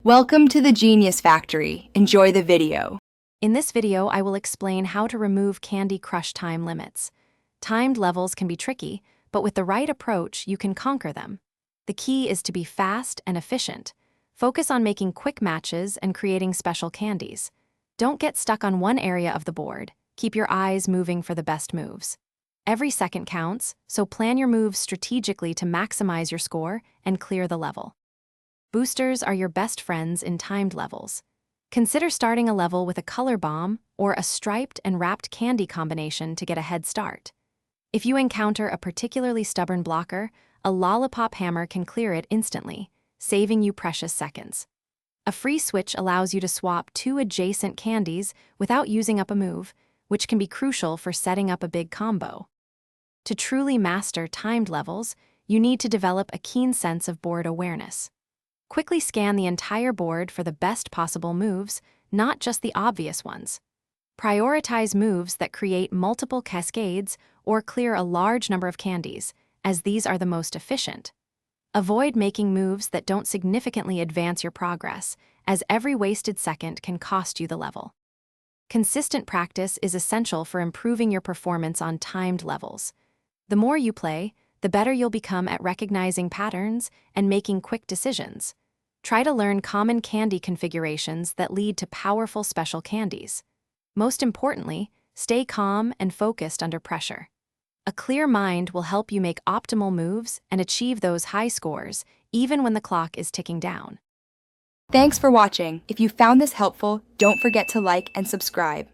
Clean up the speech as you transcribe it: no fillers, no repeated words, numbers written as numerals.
Welcome to the Genius Factory. Enjoy the video. In this video, I will explain how to remove Candy Crush time limits. Timed levels can be tricky, but with the right approach, you can conquer them. The key is to be fast and efficient. Focus on making quick matches and creating special candies. Don't get stuck on one area of the board. Keep your eyes moving for the best moves. Every second counts, so plan your moves strategically to maximize your score and clear the level. Boosters are your best friends in timed levels. Consider starting a level with a color bomb or a striped and wrapped candy combination to get a head start. If you encounter a particularly stubborn blocker, a lollipop hammer can clear it instantly, saving you precious seconds. A free switch allows you to swap two adjacent candies without using up a move, which can be crucial for setting up a big combo. To truly master timed levels, you need to develop a keen sense of board awareness. Quickly scan the entire board for the best possible moves, not just the obvious ones. Prioritize moves that create multiple cascades or clear a large number of candies, as these are the most efficient. Avoid making moves that don't significantly advance your progress, as every wasted second can cost you the level. Consistent practice is essential for improving your performance on timed levels. The more you play, the better you'll become at recognizing patterns and making quick decisions. Try to learn common candy configurations that lead to powerful special candies. Most importantly, stay calm and focused under pressure. A clear mind will help you make optimal moves and achieve those high scores, even when the clock is ticking down. Thanks for watching. If you found this helpful, don't forget to like and subscribe.